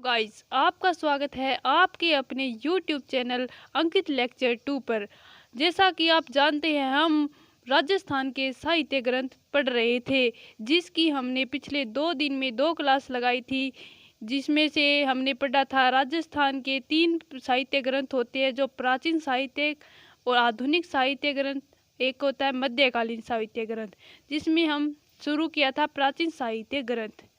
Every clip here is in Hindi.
गाइस, आपका स्वागत है आपके अपने YouTube चैनल अंकित लेक्चर 2 पर। जैसा कि आप जानते हैं, हम राजस्थान के साहित्य ग्रंथ पढ़ रहे थे, जिसकी हमने पिछले 2 दिन में 2 क्लास लगाई थी। जिसमें से हमने पढ़ा था राजस्थान के 3 साहित्य ग्रंथ होते हैं, जो प्राचीन साहित्य और आधुनिक साहित्य ग्रंथ। एक होता है मध्यकालीन साहित्य ग्रंथ, जिसमें हम शुरू किया था प्राचीन साहित्य ग्रंथ।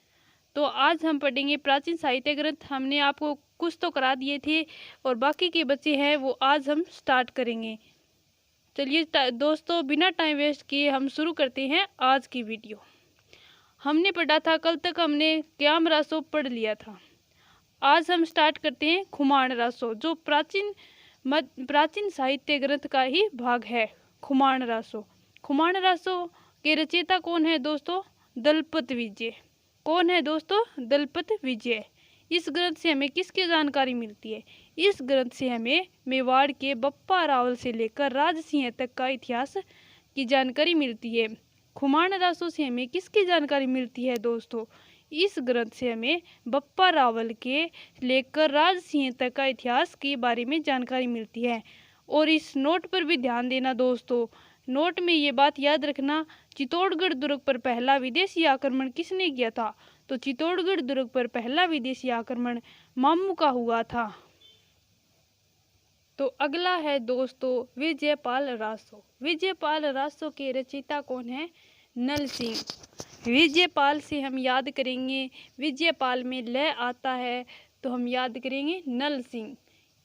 तो आज हम पढ़ेंगे प्राचीन साहित्य ग्रंथ। हमने आपको कुछ तो करा दिए थे और बाकी के बच्चे हैं वो आज हम स्टार्ट करेंगे। चलिए दोस्तों, बिना टाइम वेस्ट किए हम शुरू करते हैं आज की वीडियो। हमने पढ़ा था, कल तक हमने क्याम रासो पढ़ लिया था। आज हम स्टार्ट करते हैं खुमान रासो, जो प्राचीन साहित्य ग्रंथ का ही भाग है। खुमान रासो। खुमान रासो के रचयिता कौन है दोस्तों? दलपत विजय। कौन है दोस्तों? दलपत विजय। इस ग्रंथ से हमें किसकी जानकारी मिलती है? इस ग्रंथ से हमें मेवाड़ के बप्पा रावल से लेकर राजसिंह तक का इतिहास की जानकारी मिलती है। खुमान रासो से हमें किसकी जानकारी मिलती है दोस्तों? इस ग्रंथ से हमें बप्पा रावल के लेकर राजसिंह तक का इतिहास के बारे में जानकारी मिलती है। और इस नोट पर भी ध्यान देना दोस्तों, नोट में ये बात याद रखना, चित्तौड़गढ़ दुर्ग पर पहला विदेशी आक्रमण किसने किया था? तो चित्तौड़गढ़ दुर्ग पर पहला विदेशी आक्रमण मामू का हुआ था। तो अगला है दोस्तों विजयपाल रासो। विजयपाल रासो के रचयिता कौन है? नल सिंह। विजयपाल से हम याद करेंगे, विजयपाल में ल आता है तो हम याद करेंगे नल सिंह।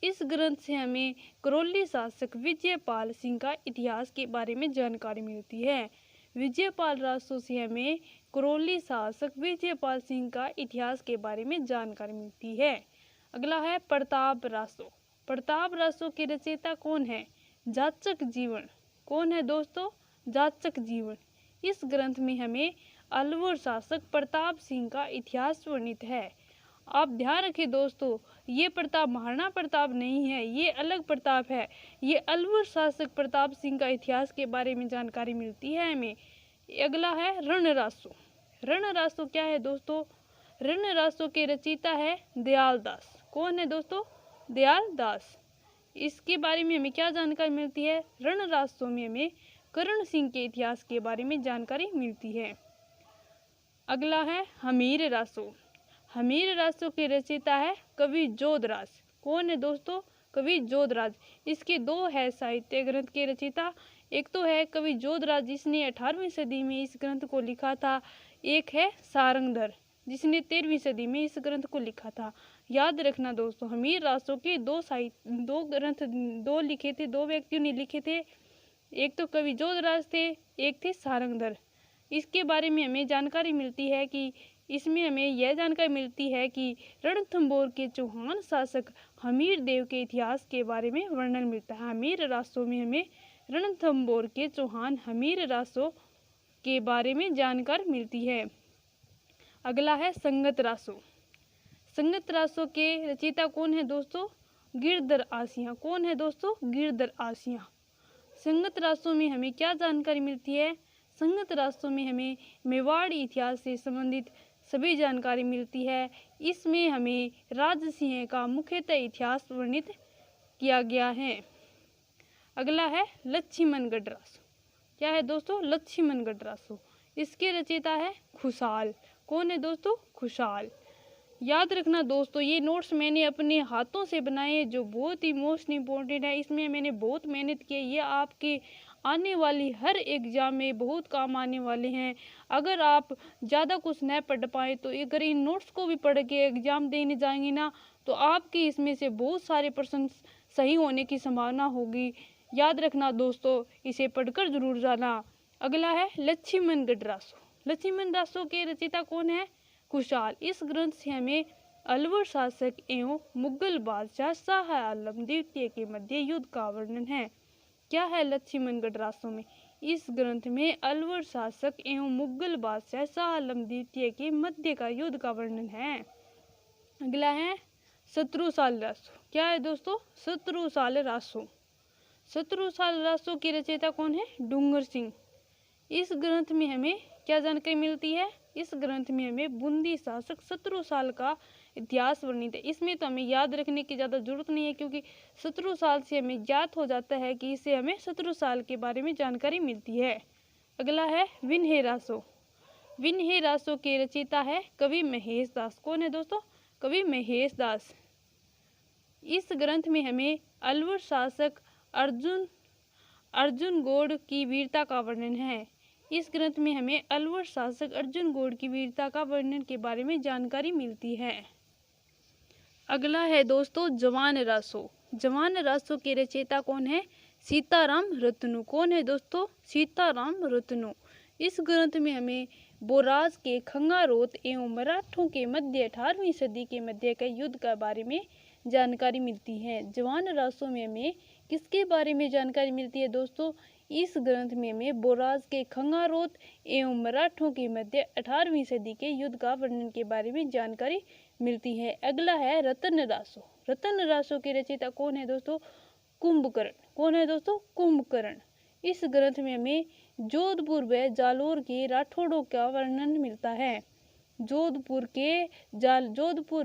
इस ग्रंथ से हमें करौली शासक विजयपाल सिंह का इतिहास के बारे में जानकारी मिलती है। विजयपाल रासो से हमें करौली शासक विजयपाल सिंह का इतिहास के बारे में जानकारी मिलती है। अगला है प्रताप रासो। प्रताप रासो के रचयिता कौन है? जाचक जीवन। कौन है दोस्तों? जाचक जीवन। इस ग्रंथ में हमें अलवर शासक प्रताप सिंह का इतिहास वर्णित है। आप ध्यान रखें दोस्तों, ये प्रताप महाराणा प्रताप नहीं है, ये अलग प्रताप है। ये अलवर शासक प्रताप सिंह का इतिहास के बारे में जानकारी मिलती है हमें। अगला है रणरासो। रणरासो क्या है दोस्तों? रणरासो के रचयिता है दयाल दास। कौन है दोस्तों? दयाल दास। इसके बारे में हमें क्या जानकारी मिलती है? रणरासो में हमें करण सिंह के इतिहास के बारे में जानकारी मिलती है। अगला है हमीर रासो। हमीर रासो के रचयिता है कवि जोधराज। कौन है दोस्तों? कवि जोधराज। इसके 2 है साहित्य ग्रंथ के रचयिता। एक तो है कवि जोधराज, जिसने 18वीं सदी में इस ग्रंथ को लिखा था। एक है सारंगधर, जिसने 13वीं सदी में इस ग्रंथ को लिखा था। याद रखना दोस्तों, हमीर रासो के 2 ग्रंथ 2 लिखे थे, 2 व्यक्तियों ने लिखे थे। एक तो कवि जोधराज थे, एक थे सारंगधर। इसके बारे में हमें जानकारी मिलती है कि इसमें हमें यह जानकारी मिलती है कि रणथंभौर के चौहान शासक हमीर देव के इतिहास के बारे में वर्णन मिलता है। हमीर रासो में हमें रणथंभौर के चौहान हमीर रासो के बारे में जानकारी मिलती है। अगला है संगत रासो। संगत रासो के रचयिता कौन है दोस्तों? गिरधर आसिया। कौन है दोस्तों? गिरधर आसिया। संगत रासो में हमें क्या जानकारी मिलती है? संगत रासो में हमें मेवाड़ी इतिहास से संबंधित सभी जानकारी मिलती है। इसमें हमें राजसिंह का मुख्यतः इतिहास वर्णित किया गया है। अगला है लक्ष्मणगढ़ रासो। क्या है दोस्तों? लक्ष्मणगढ़ रासो। इसके रचयिता है खुशाल। कौन है दोस्तों? खुशाल। याद रखना दोस्तों, ये नोट्स मैंने अपने हाथों से बनाए हैं, जो बहुत ही मोस्ट इम्पोर्टेंट है। इसमें मैंने बहुत मेहनत की है। ये आपके आने वाली हर एग्ज़ाम में बहुत काम आने वाले हैं। अगर आप ज़्यादा कुछ न पढ़ पाए तो अगर इन नोट्स को भी पढ़ के एग्ज़ाम देने जाएंगे ना, तो आपके इसमें से बहुत सारे प्रश्न सही होने की संभावना होगी। याद रखना दोस्तों, इसे पढ़कर जरूर जाना। अगला है लक्ष्मणगढ़ रासो। लक्ष्मण रासो के रचयिता कौन है? खुशाल। इस ग्रंथ से हमें अलवर शासक एवं मुगल बादशाह शाह आलम द्वितीय के मध्य युद्ध का वर्णन है। क्या है लक्ष्मणगढ़ रासो में? इस ग्रंथ में अलवर शासक एवं मुगल बादशाह शाह आलम द्वितीय के मध्य का युद्ध का वर्णन है। अगला है शत्रुसाल रासो। क्या है दोस्तों? शत्रुसाल रासो। शत्रुसाल रासो की रचयिता कौन है? डूंगर सिंह। इस ग्रंथ में हमें क्या जानकारी मिलती है? इस ग्रंथ में हमें बूंदी शासक शत्रुसाल का इतिहास वर्णित है। इसमें तो हमें याद रखने की ज़्यादा जरूरत नहीं है, क्योंकि शत्रु साल से हमें ज्ञात हो जाता है कि इससे हमें शत्रु साल के बारे में जानकारी मिलती है। अगला है विनहे रासो। विनहे रासो के रचयिता है कवि महेश दास। कौन है दोस्तों? कवि महेश दास। इस ग्रंथ में हमें अलवर शासक अर्जुन गौड़ की वीरता का वर्णन है। इस ग्रंथ में हमें अलवर शासक अर्जुन गौड़ की वीरता का वर्णन के बारे में जानकारी मिलती है। अगला है दोस्तों जवान रासो। जवान रासो के रचयिता कौन है? सीताराम रत्नू। कौन है दोस्तों? सीताराम रत्नू। इस ग्रंथ में हमें बोराज के खंगारोत एवं मराठों के मध्य 18वीं सदी के मध्य के युद्ध के बारे में जानकारी मिलती है। जवान रासो में हमें किसके बारे में जानकारी मिलती है दोस्तों? इस ग्रंथ में हमें बोराज के खंगारोत एवं मराठों के मध्य 18वीं सदी के युद्ध का वर्णन के बारे में जानकारी मिलती है। अगला है रतन रासो। रतन रासो के रचयिता कौन है दोस्तों? कुंभकर्ण। कौन है दोस्तों? कुंभकर्ण। इस ग्रंथ में हमें जोधपुर व जालोर के राठौड़ों का वर्णन मिलता है। जोधपुर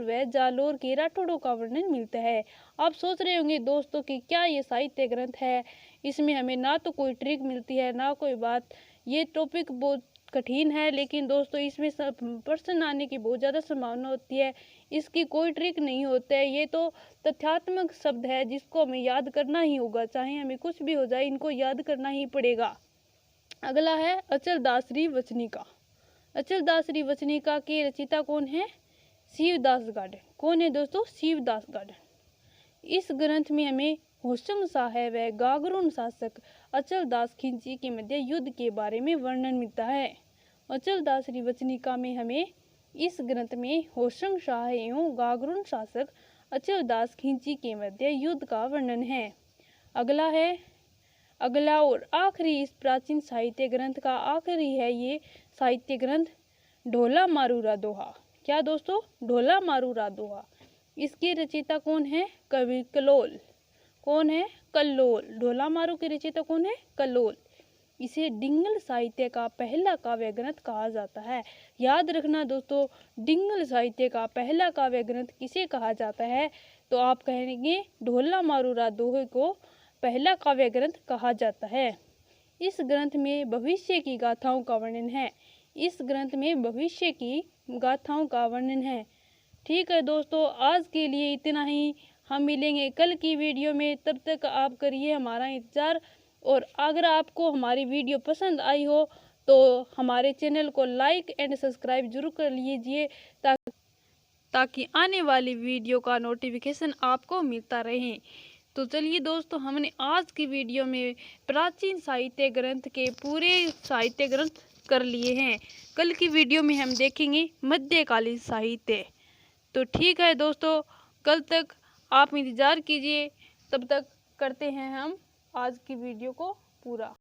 व जालोर के राठौड़ों का वर्णन मिलता है। आप सोच रहे होंगे दोस्तों कि क्या ये साहित्य ग्रंथ है, इसमें हमें ना तो कोई ट्रिक मिलती है ना कोई बात, ये टॉपिक बहुत कठिन है। लेकिन दोस्तों इसमें प्रश्न आने की बहुत ज़्यादा संभावना होती है। इसकी कोई ट्रिक नहीं होता है, ये तो तथ्यात्मक शब्द है जिसको हमें याद करना ही होगा, चाहे हमें कुछ भी हो जाए, इनको याद करना ही पड़ेगा। अगला है अचलदासरी वचनिका। अचलदासरी वचनिका के रचयिता कौन है? शिवदास गार्डन। कौन है दोस्तों? शिवदास गार्डन। इस ग्रंथ में हमें होशंग शाह व गागरोन शासक अचलदास खिलजी के मध्य युद्ध के बारे में वर्णन मिलता है। अचलदासरी वचनिका में हमें इस ग्रंथ में होशंग शाह एवं गागरोन शासक अचलदास खिलजी के मध्य युद्ध का वर्णन है। अगला और आखिरी इस प्राचीन साहित्य ग्रंथ का आखिरी है ये साहित्य ग्रंथ ढोला मारूरा दोहा। क्या दोस्तों? ढोला मारूरा दोहा। इसके रचयिता कौन है? कवि कल्लोल। कौन है? कल्लोल। ढोला मारू के रचयिता कौन है? कल्लोल। इसे डिंगल साहित्य का पहला काव्य ग्रंथ कहा जाता है। याद रखना दोस्तों, डिंगल साहित्य का पहला काव्य ग्रंथ किसे कहा जाता है? तो आप कहेंगे ढोला मारूरा दोहे को पहला काव्य ग्रंथ कहा जाता है। इस ग्रंथ में भविष्य की गाथाओं का वर्णन है। इस ग्रंथ में भविष्य की गाथाओं का वर्णन है। ठीक है दोस्तों, आज के लिए इतना ही। हम मिलेंगे कल की वीडियो में, तब तक आप करिए हमारा इंतज़ार। और अगर आपको हमारी वीडियो पसंद आई हो तो हमारे चैनल को लाइक एंड सब्सक्राइब जरूर कर लीजिए, ताकि आने वाली वीडियो का नोटिफिकेशन आपको मिलता रहे। तो चलिए दोस्तों, हमने आज की वीडियो में प्राचीन साहित्य ग्रंथ के पूरे साहित्य ग्रंथ कर लिए हैं। कल की वीडियो में हम देखेंगे मध्यकालीन साहित्य। तो ठीक है दोस्तों, कल तक आप इंतज़ार कीजिए, तब तक करते हैं हम आज की वीडियो को पूरा।